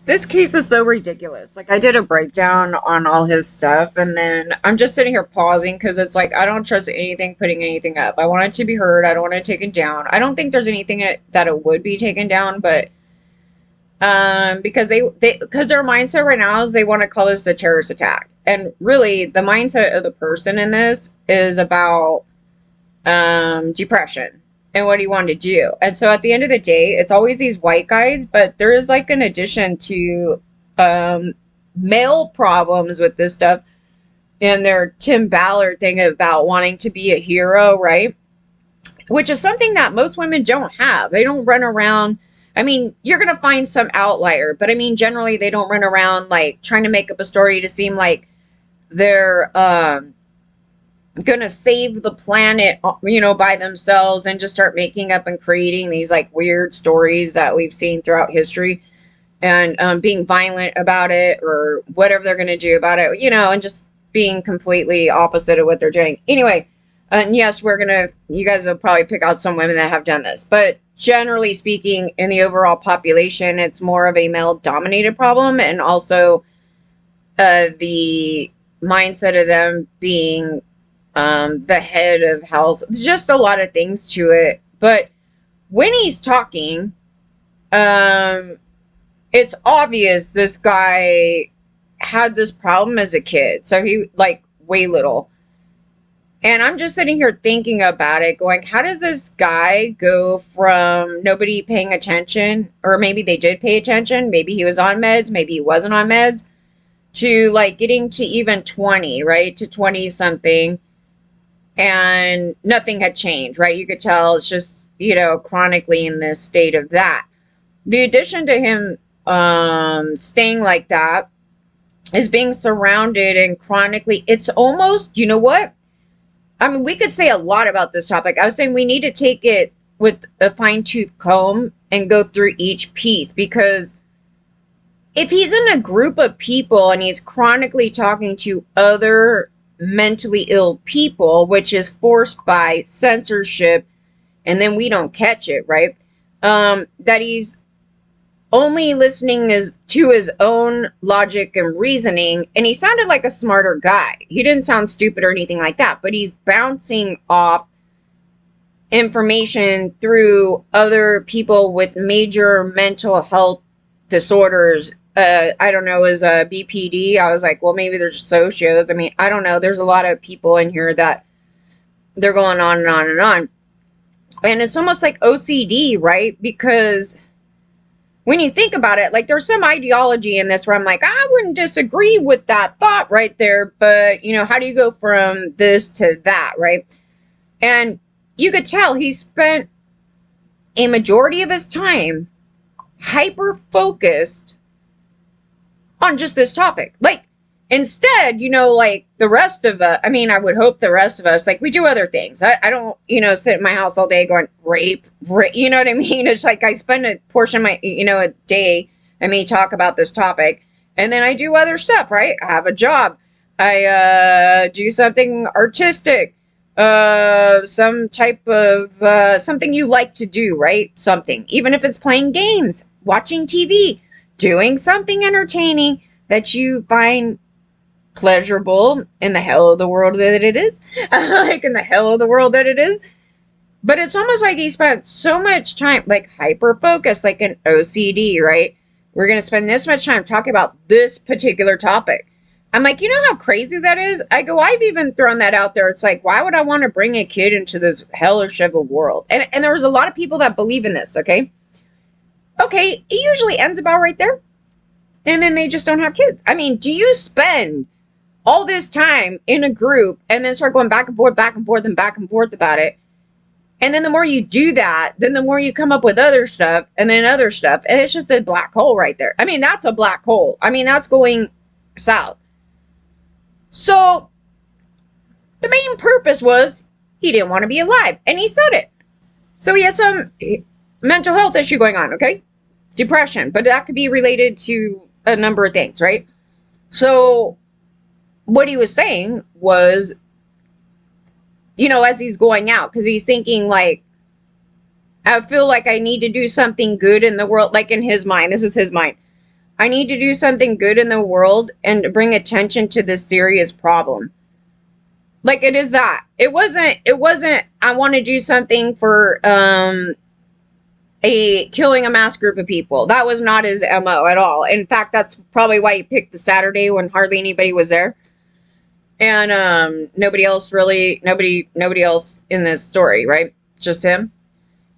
This case is so ridiculous. Like, I did a breakdown on all his stuff, and then I'm just sitting here pausing because it's like I don't trust anything putting anything up. I want it to be heard. I don't want it taken down. I don't think there's anything that it would be taken down, but because because their mindset right now is they want to call this a terrorist attack, and really the mindset of the person in this is about depression and what he wanted to do. And so at the end of the day, it's always these white guys, but there is like an addition to um, male problems with this stuff and their Tim Ballard thing about wanting to be a hero, right? Which is something that most women don't have. They don't run around. I mean, you're going to find some outlier, but I mean, generally, they don't run around like trying to make up a story to seem like they're gonna save the planet, by themselves and just start making up and creating these like weird stories that we've seen throughout history and being violent about it or whatever they're gonna do about it, and just being completely opposite of what they're doing. Anyway, and yes, you guys will probably pick out some women that have done this, but generally speaking, in the overall population, it's more of a male dominated problem, and also the mindset of them being the head of house. Just a lot of things to it. But when he's talking, it's obvious this guy had this problem as a kid. So he, like, way little. And I'm just sitting here thinking about it, going, how does this guy go from nobody paying attention, or maybe they did pay attention, maybe he was on meds, maybe he wasn't on meds, to like getting to even 20, right? To 20 something. And nothing had changed, right? You could tell it's just, chronically in this state of that. The addition to him staying like that is being surrounded and chronically, it's almost, you know what? I mean, we could say a lot about this topic. I was saying we need to take it with a fine-tooth comb and go through each piece, because if he's in a group of people and he's chronically talking to other mentally ill people, which is forced by censorship, and then we don't catch it, right? That he's only listening to his own logic and reasoning, and he sounded like a smarter guy. He didn't sound stupid or anything like that, but he's bouncing off information through other people with major mental health disorders. I don't know, is BPD. I was like, well, maybe there's socios. I mean, I don't know. There's a lot of people in here that they're going on and on and on. And it's almost like OCD, right? Because when you think about it, like, there's some ideology in this where I'm like, I wouldn't disagree with that thought right there. But, how do you go from this to that, right? And you could tell he spent a majority of his time hyper-focused on just this topic. Like, instead, like the rest of us, I mean, I would hope the rest of us, like, we do other things. I don't, sit in my house all day going, rape, you know what I mean? It's like I spend a portion of my, a day, I may talk about this topic, and then I do other stuff, right? I have a job. I do something artistic, some type of, something you like to do, right? Something, even if it's playing games, watching TV, doing something entertaining that you find pleasurable in the hell of the world that it is. Like, in the hell of the world that it is. But it's almost like he spent so much time, like, hyper-focused, like an OCD, right? We're going to spend this much time talking about this particular topic. I'm like, you know how crazy that is? I go, I've even thrown that out there. It's like, why would I want to bring a kid into this hellish of a world? And there was a lot of people that believe in this, okay? Okay, it usually ends about right there. And then they just don't have kids. I mean, do you spend all this time in a group and then start going back and forth, and back and forth about it? And then the more you do that, then the more you come up with other stuff and then other stuff. And it's just a black hole right there. I mean, that's a black hole. I mean, that's going south. So the main purpose was he didn't want to be alive. And he said it. So he has some mental health issue going on, okay? Depression. But that could be related to a number of things, right? So what he was saying was, as he's going out, because he's thinking, like, I feel like I need to do something good in the world, like, in his mind. This is his mind. I need to do something good in the world and to bring attention to this serious problem. Like, it is that. It wasn't, I want to do something for, killing a mass group of people. That was not his MO at all. In fact, that's probably why he picked the Saturday when hardly anybody was there. And, nobody else in this story, right? Just him.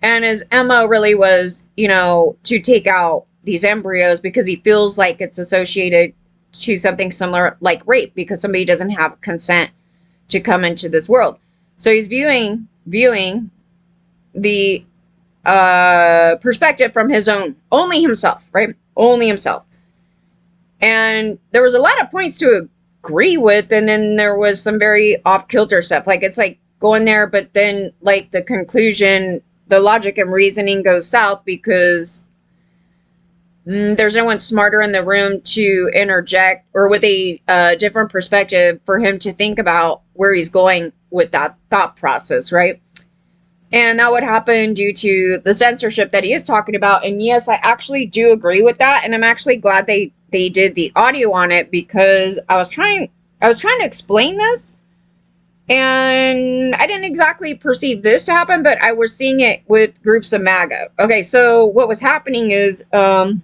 And his MO really was, to take out these embryos because he feels like it's associated to something similar like rape because somebody doesn't have consent to come into this world. So he's viewing the perspective from his only himself, right? Only himself. And there was a lot of points to agree with, and then there was some very off-kilter stuff. Like, it's like going there, but then like the conclusion, the logic and reasoning goes south because there's no one smarter in the room to interject or with a different perspective for him to think about where he's going with that thought process, right? And that would happen due to the censorship that he is talking about. And yes, I actually do agree with that. And I'm actually glad they did the audio on it because I was trying to explain this. And I didn't exactly perceive this to happen, but I was seeing it with groups of MAGA. Okay, so what was happening is when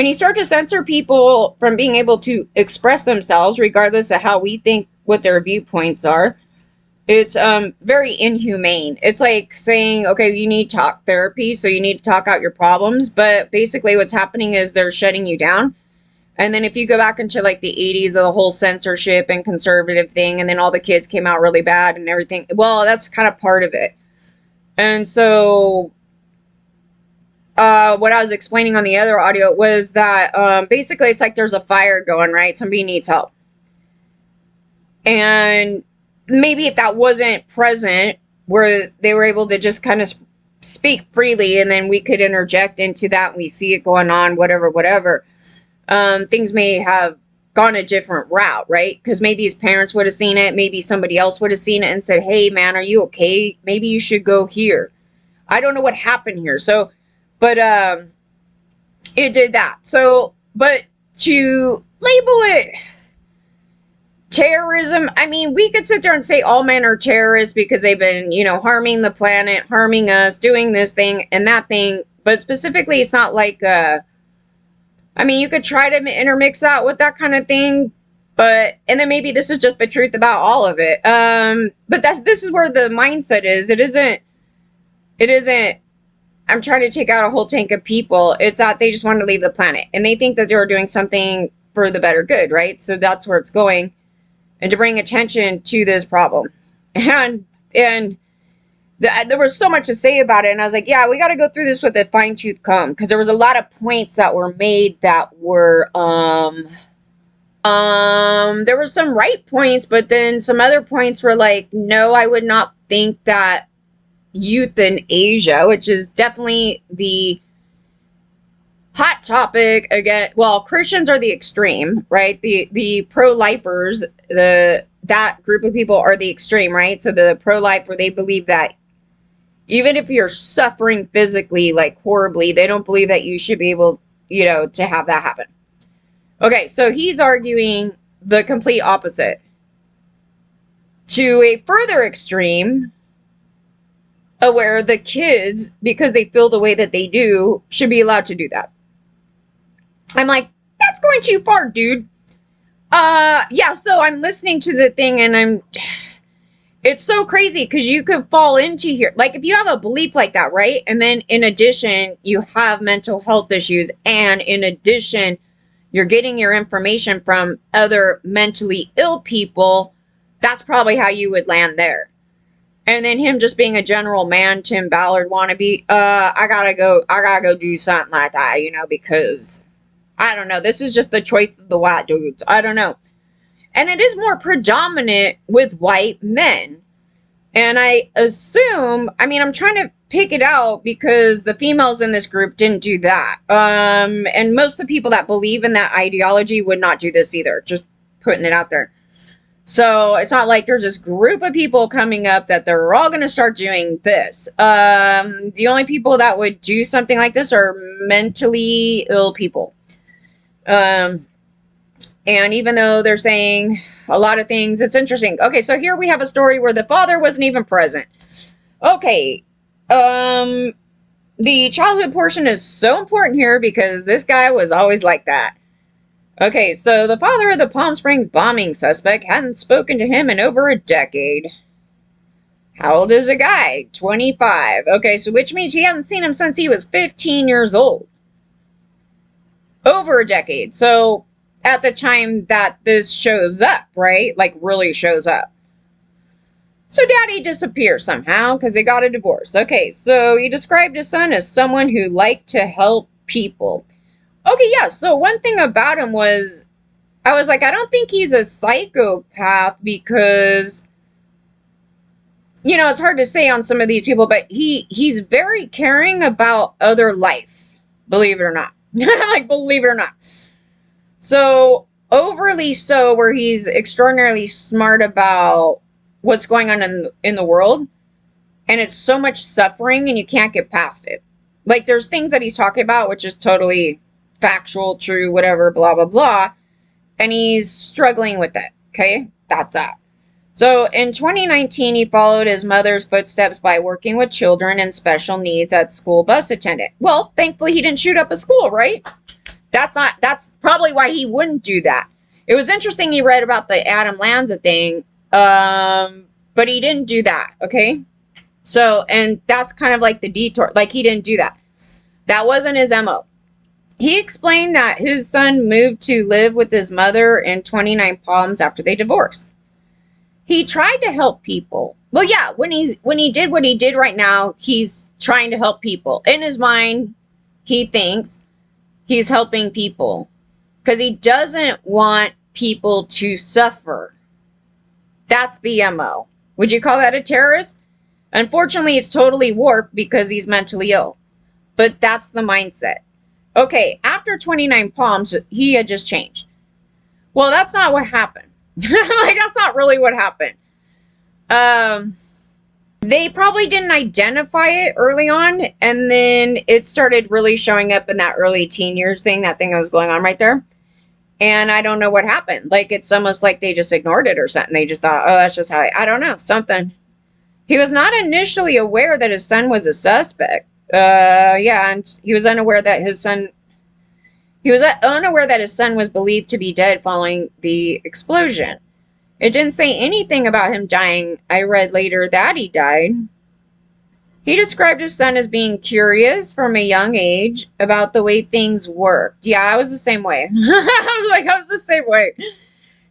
you start to censor people from being able to express themselves, regardless of how we think what their viewpoints are, it's very inhumane. It's like saying, okay, you need talk therapy, so you need to talk out your problems. But basically what's happening is they're shutting you down. And then if you go back into like the 80s of the whole censorship and conservative thing, and then all the kids came out really bad and everything, well, that's kind of part of it. And so what I was explaining on the other audio was that basically it's like there's a fire going, right? Somebody needs help. And maybe if that wasn't present, where they were able to just kind of speak freely, and then we could interject into that and we see it going on, whatever, things may have gone a different route, right? Because maybe his parents would have seen it, maybe somebody else would have seen it and said, hey man, are you okay? Maybe you should go here. I don't know what happened here. So, but it did that. So, but to label it terrorism, I mean, we could sit there and say all men are terrorists because they've been, harming the planet, harming us, doing this thing and that thing. But specifically, it's not like, I mean, you could try to intermix that with that kind of thing. But, and then maybe this is just the truth about all of it. But this is where the mindset is. It isn't, I'm trying to take out a whole tank of people. It's that they just want to leave the planet. And they think that they're doing something for the better good, right? So that's where it's going. And to bring attention to this problem. And there was so much to say about it. And I was like, yeah, we got to go through this with a fine-tooth comb. Because there was a lot of points that were made that were, there were some right points. But then some other points were like, no, I would not think that euthanasia, which is definitely the hot topic again. Well, Christians are the extreme, right? The pro-lifers, that group of people are the extreme, right? So the pro-life, where they believe that even if you're suffering physically, like horribly, they don't believe that you should be able, to have that happen. Okay, so he's arguing the complete opposite. To a further extreme, where the kids, because they feel the way that they do, should be allowed to do that. I'm like, that's going too far, dude. Yeah, so I'm listening to the thing and it's so crazy because you could fall into here. Like, if you have a belief like that, right? And then in addition, you have mental health issues. And in addition, you're getting your information from other mentally ill people. That's probably how you would land there. And then him just being a general man, Tim Ballard wannabe. I gotta go do something like that, because I don't know. This is just the choice of the white dudes. I don't know. And it is more predominant with white men. And I assume, I'm trying to pick it out because the females in this group didn't do that. And most of the people that believe in that ideology would not do this either. Just putting it out there. So it's not like there's this group of people coming up that they're all going to start doing this. The only people that would do something like this are mentally ill people. And even though they're saying a lot of things, it's interesting. Okay, so here we have a story where the father wasn't even present. Okay, the childhood portion is so important here because this guy was always like that. Okay, so the father of the Palm Springs bombing suspect hadn't spoken to him in over a decade. How old is the guy? 25. Okay, so which means he hasn't seen him since he was 15 years old. Over a decade. So at the time that this shows up, right? Like really shows up. So daddy disappears somehow because they got a divorce. Okay, so he described his son as someone who liked to help people. Okay, yeah, so one thing about him was, I was like, I don't think he's a psychopath because, you know, it's hard to say on some of these people, but he's very caring about other life, believe it or not. Like, believe it or not. So, overly so, where he's extraordinarily smart about what's going on in the world, and it's so much suffering and you can't get past it. Like, there's things that he's talking about, which is totally factual, true, whatever, blah, blah, blah. And he's struggling with it. Okay? That's that. So in 2019, he followed his mother's footsteps by working with children and special needs at school bus attendant. Well, thankfully he didn't shoot up a school, right? That's probably why he wouldn't do that. It was interesting he read about the Adam Lanza thing, but he didn't do that, okay? So, and that's kind of like the detour. Like, he didn't do that. That wasn't his MO. He explained that his son moved to live with his mother in 29 Palms after they divorced. He tried to help people. Well, yeah, when he did what he did right now, he's trying to help people. In his mind, he thinks he's helping people because he doesn't want people to suffer. That's the MO. Would you call that a terrorist? Unfortunately, it's totally warped because he's mentally ill. But that's the mindset. Okay, after 29 Palms, he had just changed. Well, that's not what happened. Like, that's not really what happened. They probably didn't identify it early on, and then it started really showing up in that early teen years thing, that thing that was going on right there. And I don't know what happened. Like, it's almost like they just ignored it or something. They just thought, oh, that's just how I don't know, something. He was not initially aware that his son was a suspect. Yeah, and he was unaware that his son was believed to be dead following the explosion. It didn't say anything about him dying. I read later that he died. He described his son as being curious from a young age about the way things worked. Yeah, I was the same way. I was the same way.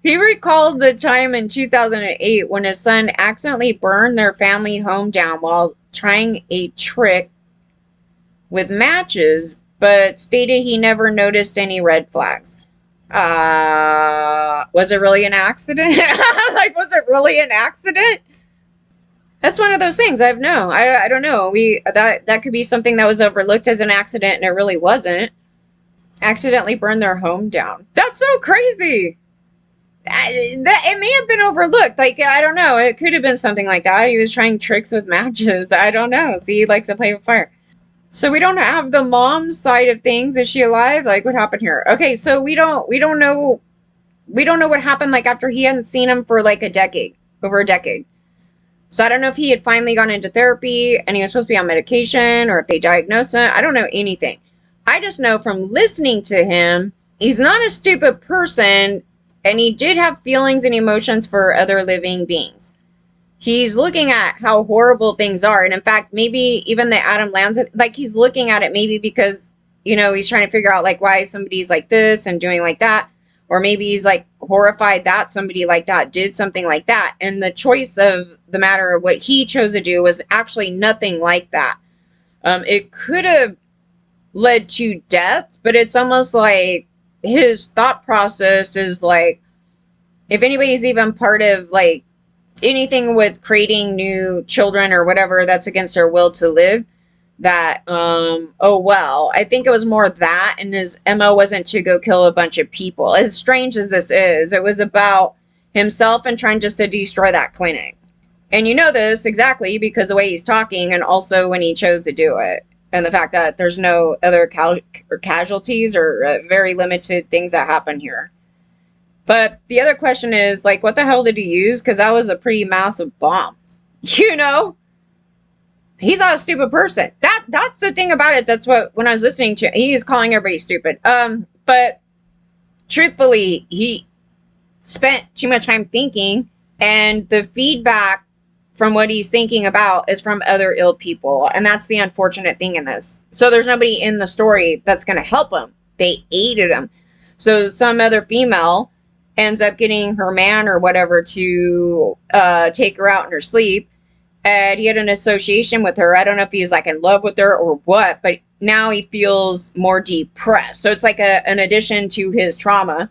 He recalled the time in 2008 when his son accidentally burned their family home down while trying a trick with matches, but stated he never noticed any red flags. Was it really an accident? Like, was it really an accident? That's one of those things. I don't know. That could be something that was overlooked as an accident and it really wasn't. Accidentally burned their home down. That's so crazy. It may have been overlooked. Like, I don't know. It could have been something like that. He was trying tricks with matches. I don't know. See, he likes to play with fire. So we don't have the mom's side of things. Is she alive? Like, what happened here? Okay, so we don't know what happened, like, after he hadn't seen him for like over a decade. So I don't know if he had finally gone into therapy and he was supposed to be on medication, or if they diagnosed him. I don't know anything. I just know from listening to him, he's not a stupid person, and he did have feelings and emotions for other living beings. He's looking at how horrible things are. And in fact, maybe even the Adam Lanza, like, he's looking at it maybe because, you know, he's trying to figure out, like, why somebody's like this and doing like that. Or maybe he's, like, horrified that somebody like that did something like that. And the choice of the matter of what he chose to do was actually nothing like that. It could have led to death, but it's almost like his thought process is like, if anybody's even part of, like, anything with creating new children or whatever that's against their will to live, that, oh well. I think it was more that, and his MO wasn't to go kill a bunch of people. As strange as this is, it was about himself and trying just to destroy that clinic. And you know this exactly because the way he's talking, and also when he chose to do it, and the fact that there's no other casualties or very limited things that happen here. But the other question is, like, what the hell did he use? Because that was a pretty massive bomb. You know? He's not a stupid person. That's the thing about it. That's what, when I was listening to, he's calling everybody stupid. But truthfully, he spent too much time thinking, and the feedback from what he's thinking about is from other ill people. And that's the unfortunate thing in this. So there's nobody in the story that's going to help him. They aided him. So some other female ends up getting her man or whatever to take her out in her sleep. And he had an association with her. I don't know if he was like in love with her or what, but now he feels more depressed. So it's like an addition to his trauma.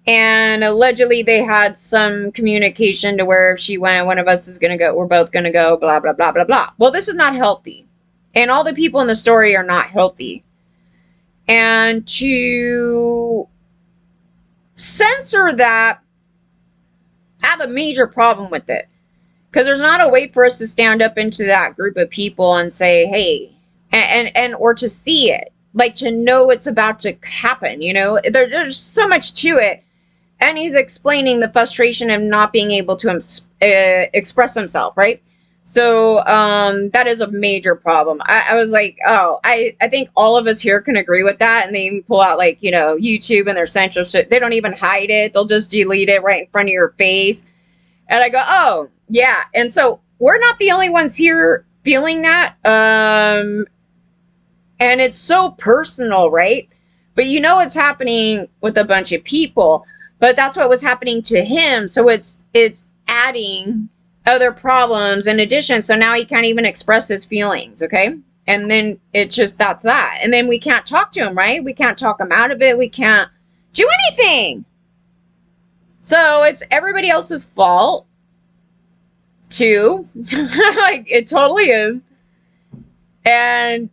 And allegedly they had some communication to where if she went, one of us is going to go, we're both going to go, blah, blah, blah, blah, blah. Well, this is not healthy. And all the people in the story are not healthy. And to censor that, I have a major problem with it. Because there's not a way for us to stand up into that group of people and say, hey, and or to see it, like to know it's about to happen, you know, there's so much to it. And he's explaining the frustration of not being able to express himself, right? So that is a major problem. I was like, oh, I think all of us here can agree with that. And they even pull out, like, you know, YouTube and their censorship. They don't even hide it. They'll just delete it right in front of your face. And I go, oh, yeah. And so we're not the only ones here feeling that. And it's so personal, right? But you know what's happening with a bunch of people. But that's what was happening to him. So it's adding other problems in addition. So now he can't even express his feelings, okay? And then it's just, that's that. And then we can't talk to him, right? We can't talk him out of it. We can't do anything. So it's everybody else's fault, too. Like, it totally is. And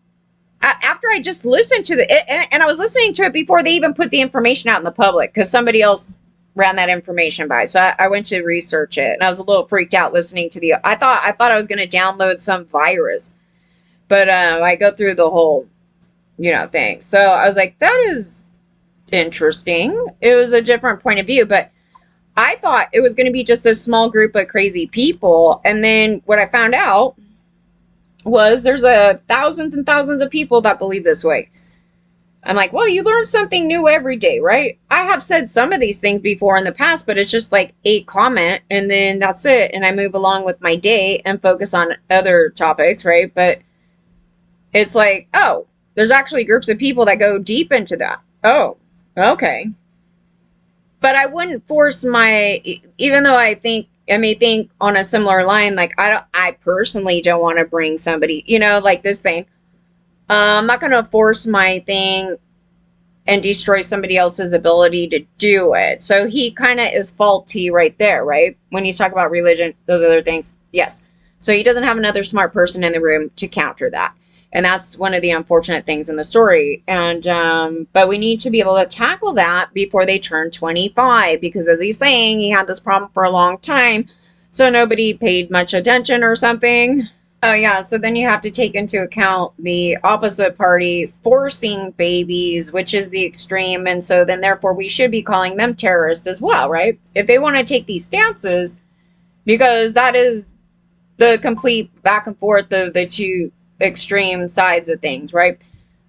after I just listened to and I was listening to it before they even put the information out in the public, because somebody else ran that information by. So I went to research it, and I was a little freaked out listening to I thought I was going to download some virus, but I go through the whole, you know, thing. So I was like, that is interesting. It was a different point of view, but I thought it was going to be just a small group of crazy people. And then what I found out was there's thousands and thousands of people that believe this way. I'm like, well, you learn something new every day, right? I have said some of these things before in the past, but it's just like a comment and then that's it. And I move along with my day and focus on other topics, right? But it's like, oh, there's actually groups of people that go deep into that. Oh, okay. But I wouldn't force even though I may think on a similar line, like I personally don't want to bring somebody, you know, like this thing. I'm not going to force my thing and destroy somebody else's ability to do it. So he kind of is faulty right there, right? When he's talking about religion, those other things. Yes. So he doesn't have another smart person in the room to counter that. And that's one of the unfortunate things in the story. And, but we need to be able to tackle that before they turn 25, because as he's saying, he had this problem for a long time. So nobody paid much attention or something. Oh yeah. So then you have to take into account the opposite party forcing babies, which is the extreme. And so then therefore we should be calling them terrorists as well, right? If they want to take these stances, because that is the complete back and forth of the two extreme sides of things, right?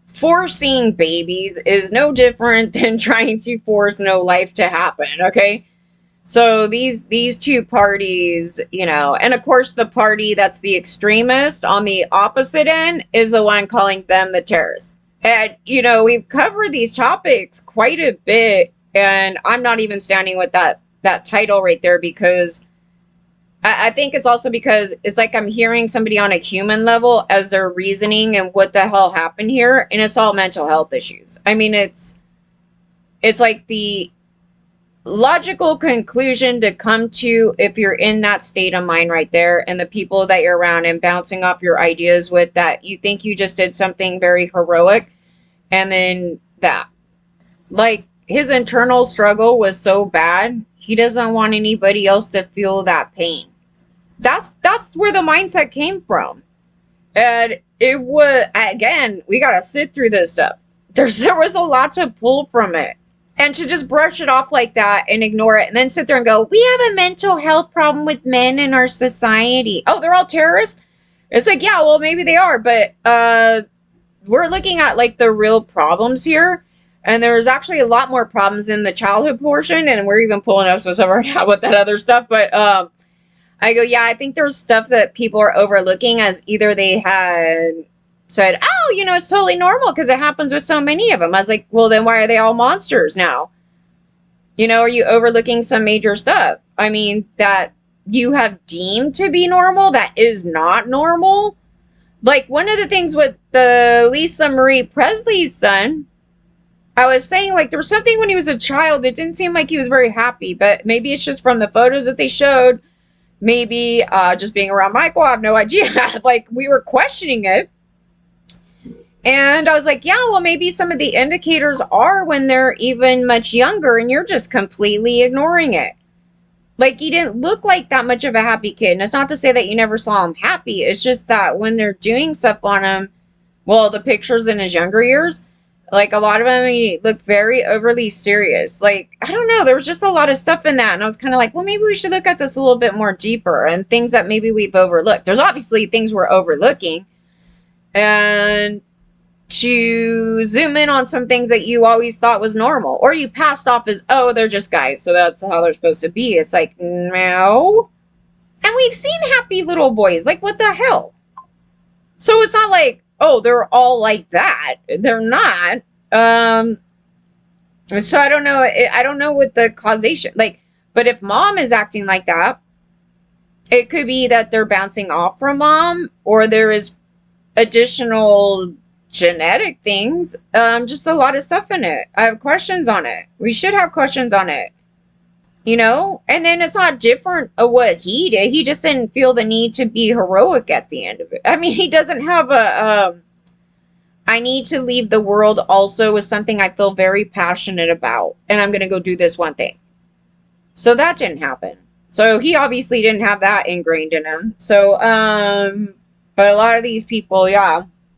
Forcing babies is no different than trying to force no life to happen, okay? So these two parties, you know, and of course the party that's the extremist on the opposite end is the one calling them the terrorists. And, you know, we've covered these topics quite a bit, and I'm not even standing with that title right there, because I think it's also because it's like I'm hearing somebody on a human level as their reasoning and what the hell happened here, and it's all mental health issues. I mean, it's like the logical conclusion to come to if you're in that state of mind right there, and the people that you're around and bouncing off your ideas with, that you think you just did something very heroic, and then that, like, his internal struggle was so bad, He doesn't want anybody else to feel that pain. That's where the mindset came from. And it was, again, we gotta sit through this stuff. There was a lot to pull from it. And to just brush it off like that and ignore it and then sit there and go, we have a mental health problem with men in our society. Oh, they're all terrorists? It's like, yeah, well, maybe they are, but we're looking at like the real problems here. And there's actually a lot more problems in the childhood portion, and we're even pulling up some stuff right now with that other stuff. But I go, yeah, I think there's stuff that people are overlooking, as either they had said, oh, it's totally normal because it happens with so many of them. I was like, well, then why are they all monsters now? Are you overlooking some major stuff? I mean, that you have deemed to be normal that is not normal. Like one of the things with the Lisa Marie Presley's son, I was saying, like, there was something when he was a child. It didn't seem like he was very happy, but maybe it's just from the photos that they showed. Maybe just being around Michael, I have no idea. Like, we were questioning it. And I was like, yeah, well, maybe some of the indicators are when they're even much younger and you're just completely ignoring it. Like, he didn't look like that much of a happy kid. And it's not to say that you never saw him happy. It's just that when they're doing stuff on him, well, the pictures in his younger years, like a lot of them, he looked very overly serious. Like, I don't know, there was just a lot of stuff in that. And I was kind of like, well, maybe we should look at this a little bit more deeper and things that maybe we've overlooked. There's obviously things we're overlooking. And to zoom in on some things that you always thought was normal, or you passed off as, oh, they're just guys, so that's how they're supposed to be. It's like, no. And we've seen happy little boys. Like, what the hell? So it's not like, oh, they're all like that. They're not. So I don't know. I don't know what the causation, like, but if mom is acting like that, it could be that they're bouncing off from mom, or there is additional genetic things. Just a lot of stuff in it. I have questions on it. We should have questions on it. And then it's not different of what he did. He just didn't feel the need to be heroic at the end of it. I mean, he doesn't have I need to leave the world also with something I feel very passionate about, and I'm going to go do this one thing. So that didn't happen. So he obviously didn't have that ingrained in him. So, but a lot of these people, yeah,